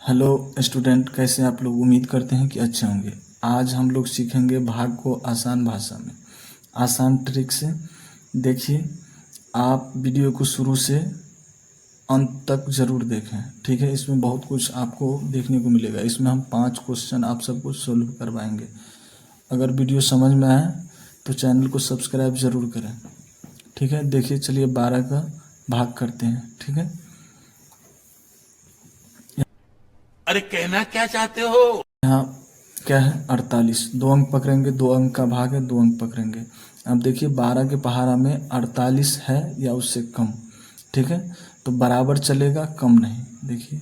Hello student, कैसे आप लोग? उम्मीद करते हैं कि अच्छे होंगे। आज हम लोग सीखेंगे भाग को आसान भाषा में, आसान ट्रिक से। देखिए, आप वीडियो को शुरू से अंत तक ज़रूर देखें, ठीक है। इसमें बहुत कुछ आपको देखने को मिलेगा। इसमें हम 5 क्वेश्चन आप सबको सोल्व करवाएंगे। अगर वीडियो समझ में आए तो चैनल को सब्सक्राइब ज़रूर करें, ठीक है। देखिए, चलिए 12 का भाग करते हैं, ठीक है। अरे कहना क्या चाहते हो? यहाँ क्या है? 48। 2 अंक पकड़ेंगे, 2 अंक का भाग है, 2 अंक पकड़ेंगे। अब देखिए 12 के पहाड़ा में 48 है या उससे कम, ठीक है। तो बराबर चलेगा, कम नहीं। देखिए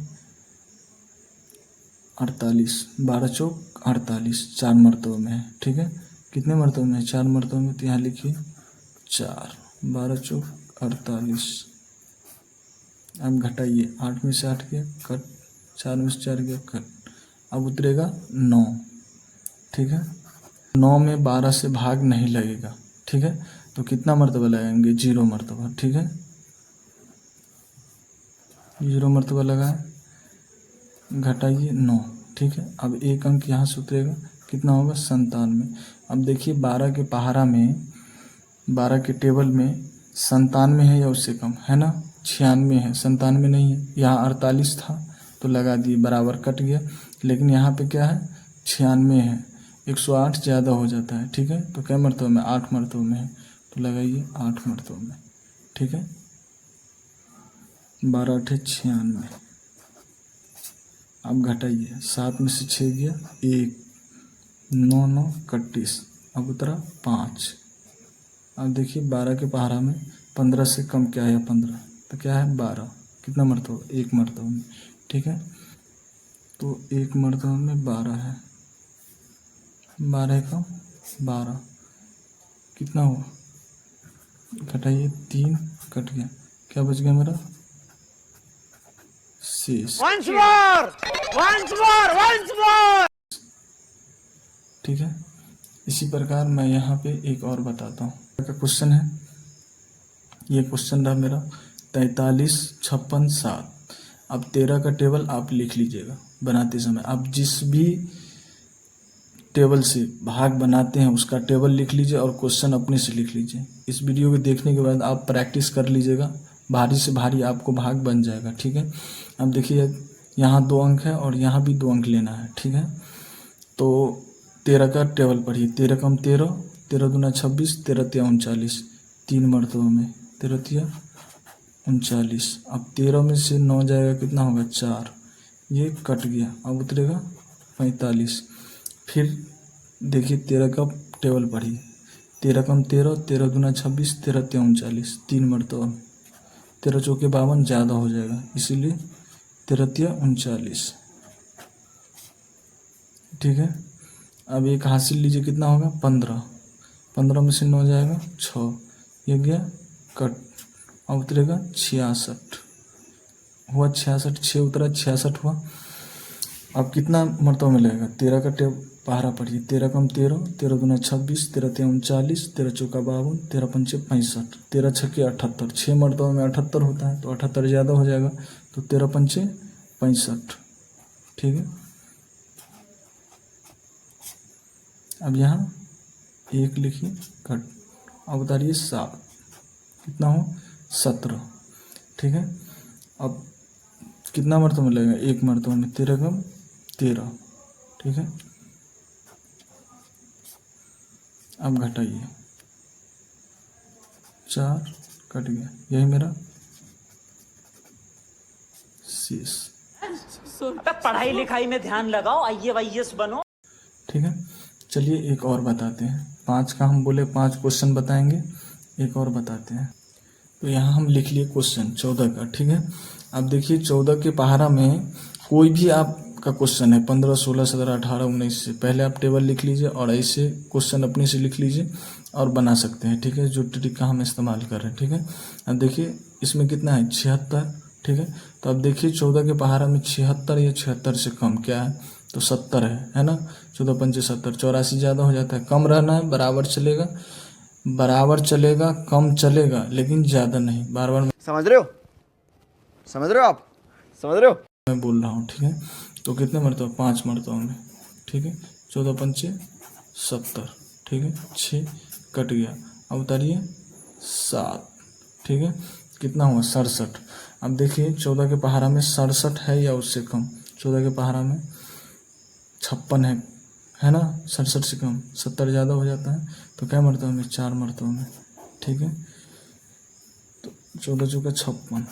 48, 12 चौक 48, 4 मरतबों में है, ठीक है। कितने मरतबों में है? 4 मरतबों में। तो यहाँ लिखिए 4, 12 चौक 48। अब घटाइए, 8 में से 8 गया कट, 4 में से 4 गया कट। अब उतरेगा 9, ठीक है। 9 में 12 से भाग नहीं लगेगा, ठीक है। तो कितना मर्तबा लगाएंगे? 0 मर्तबा, ठीक है। 0 मर्तबा लगाए, घटाइए 9, ठीक है। अब 1 अंक यहाँ से उतरेगा, कितना होगा? 97। अब देखिए 12 के पहाड़ा में, 12 के टेबल में 97 है या उससे कम है ना? 96 है, 97 नहीं है। यहाँ 48 था तो लगा दिए, बराबर कट गया। लेकिन यहाँ पे क्या है? 96 है। 108 ज़्यादा हो जाता है, ठीक है। तो क्या मरतबे में? 8 मरतबे में है, तो लगाइए 8 मरतबे में, ठीक है। 12 8 96। अब घटाइए, 7 में से 6 गया 1, 9 9 31। अब उतरा 5। अब देखिए 12 के पहाड़ा में 15 से कम क्या है? 15, तो क्या है? 12। कितना मरतबा? 1 मरतबा में, ठीक है। तो 1 मरतबा में 12 है, 12 का 12, कितना हुआ? घटाइए, 3 कट गया, क्या बच गया मेरा? शेष, ठीक है। इसी प्रकार मैं यहाँ पे एक और बताता हूँ का क्वेश्चन है। ये क्वेश्चन रहा मेरा 43 56 7। अब 13 का टेबल आप लिख लीजिएगा बनाते समय। आप जिस भी टेबल से भाग बनाते हैं उसका टेबल लिख लीजिए और क्वेश्चन अपने से लिख लीजिए। इस वीडियो को देखने के बाद आप प्रैक्टिस कर लीजिएगा, भारी से भारी आपको भाग बन जाएगा, ठीक है। अब देखिए यहाँ 2 अंक है और यहाँ भी 2 अंक लेना है, ठीक है। तो 13 का टेबल पढ़िए। 13 कम 13, 13 दूना 26, 13 तिया 39, 3 मरतबों में, 13 तिया 39। अब 13 में से 9 जाएगा, कितना होगा? 4, ये कट गया। अब उतरेगा 45। फिर देखिए 13 का टेबल पढ़िए। 13 कम 13, 13 दूना 26, 13 तिया 39, 3 मरतबा में। 13 चौके 52 ज़्यादा हो जाएगा, इसीलिए 13 तिया 39, ठीक है। अब एक हासिल लीजिए, कितना होगा? 15। 15 में से 9 जाएगा 6, ये गया कट। अब उतरेगा 66, हुआ 66, 6 उतरा 66 हुआ। अब कितना मरतबा में लगेगा? 13 का टेब पहाड़ा पढ़िए। 13 कम 13, 13 दूना 26, 13 तिया 39, 13 चौका 52, 13 पंचे 65, 13 छक्के 78। 6 मरतबा में 78 होता है, तो 78 ज़्यादा हो जाएगा, तो 13 पंचे 65, ठीक है। अब यहाँ 1 लिखिए कट। अब उतारिए 7, कितना हो? 17, ठीक है। अब कितना मरतबा में लगेगा? 1 मरतबा में। 13 कम 13, ठीक है। अब घटाइए, 4 कट गया, यही मेरा शेष, पढ़ाई लिखाई में ध्यान लगाओ, IAS बनो। ठीक है। चलिए एक और बताते हैं। 5 का हम बोले 5 क्वेश्चन बताएंगे, एक और बताते हैं। तो यहाँ हम लिख लिए क्वेश्चन 14 का, ठीक है। अब देखिए 14 के पहाड़ा में कोई भी आपका क्वेश्चन है, 15 16 17 18 19 से पहले आप टेबल लिख लीजिए और ऐसे क्वेश्चन अपने से लिख लीजिए और बना सकते हैं, ठीक है। जो ट्रिक का हम इस्तेमाल कर रहे हैं, ठीक है। अब देखिए इसमें कितना है? 76, ठीक है। तो अब देखिए 14 के पहाड़ा में 76 या 76 से कम क्या है? तो 70 है ना। 14 पंचे 70, 84 ज़्यादा हो जाता है। कम रहना है, बराबर चलेगा, बराबर चलेगा, कम चलेगा लेकिन ज़्यादा नहीं। बार बार समझ रहे हो? समझ रहे हो आप? समझ रहे हो? मैं बोल रहा हूँ, ठीक है। तो कितने मरतबा, 5 मरतबा में, ठीक है। 14 पंचे 70, ठीक है। 6 कट गया, अब उतारिए 7, ठीक है। कितना हुआ 67। अब देखिए 14 के पहाड़ा में 67 है या उससे कम। 14 के पहाड़ा में 56 है ना, 67 से कम, 70 ज़्यादा हो जाता है। तो क्या मरतबा में, 4 मरतबा में, ठीक है। तो 14 चौका 56,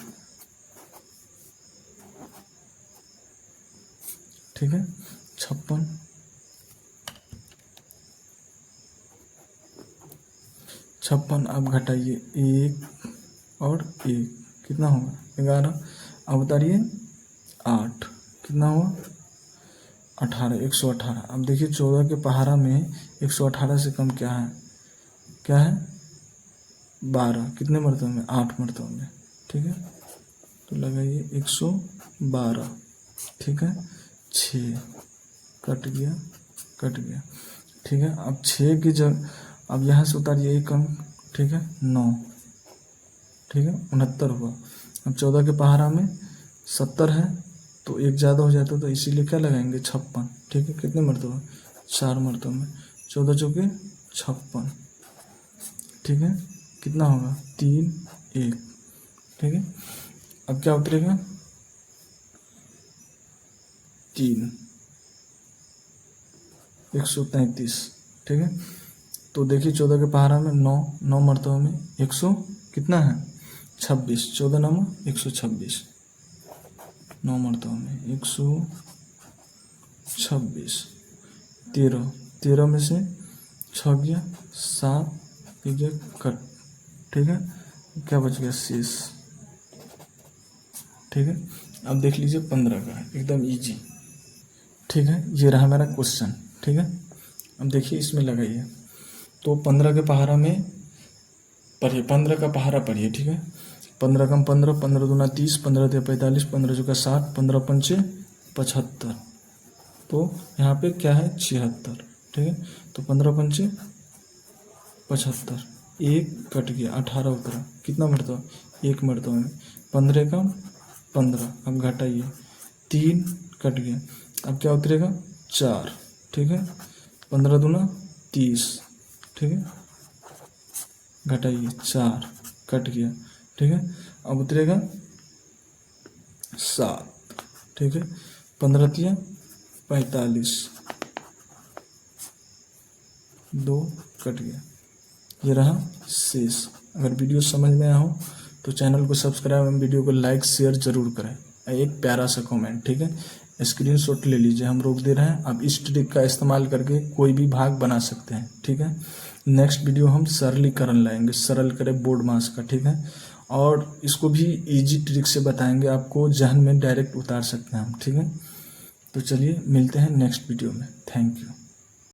ठीक है। 56, 56। अब घटाइए 1 और 1, कितना होगा 11। अब उतारिए 8, कितना हुआ 18, 118। अब देखिए 14 के पहाड़ा में 118 से कम क्या है, क्या है 12, कितने मरतबे में, 8 मरतबे में, ठीक है। तो लगाइए 112, ठीक है। 6 कट गया, कट गया, ठीक है। अब 6 की जगह अब यहाँ से उतारिए 1 अंक, ठीक है, 9, ठीक है, 69 हुआ। अब 14 के पहाड़ा में 70 है तो 1 ज़्यादा हो जाता है, तो इसीलिए क्या लगाएंगे 56, ठीक है। कितने मरतबा, 4 मरतबा में, 14 चौके 56, ठीक है। कितना होगा 3 1, ठीक है। अब क्या उतरेगा 3, 133, ठीक है। तो देखिए 14 के पहाड़ा में 9 मरतबा में 100 कितना है 26, 14 9 126, 9 मरतबा में 126, 13 में से 6 गया 7 गया कट, ठीक है। क्या बच गया शेष, ठीक है। अब देख लीजिए 15 का, एकदम इजी, ठीक है। ये रहा मेरा क्वेश्चन, ठीक है। अब देखिए इसमें लगाइए, तो 15 के पहाड़ा में पढ़िए, 15 का पहाड़ा पढ़िए, ठीक है। 15 कम 15, 15 दूना 30, 15 तिया 45, 15 चौका 60, 15 पंचे 75, तो यहाँ पे क्या है 76, ठीक है। तो 15 पंचे 75, 1 कट गया, 18 उतरा, कितना मरतबा 1 मरतबा में, 15 कम 15, अब घटाइए 3 कट गया, अब क्या उतरेगा 4, ठीक है। 15 दूना 30, ठीक है, घटाइए 4 कट गया, ठीक है। अब उतरेगा 7, ठीक है। 15 तिया 45, 2 कट गया, ये रहा शेष। अगर वीडियो समझ में आया हो तो चैनल को सब्सक्राइब एवं वीडियो को लाइक शेयर जरूर करें, एक प्यारा सा कमेंट, ठीक है। स्क्रीनशॉट ले लीजिए, हम रोक दे रहे हैं। आप इस ट्रिक का इस्तेमाल करके कोई भी भाग बना सकते हैं, ठीक है। नेक्स्ट वीडियो हम सरलीकरण लाएंगे, सरल करें बोर्ड मास का, ठीक है। और इसको भी इजी ट्रिक से बताएंगे, आपको जहन में डायरेक्ट उतार सकते हैं हम, ठीक है। तो चलिए मिलते हैं नेक्स्ट वीडियो में, थैंक यू।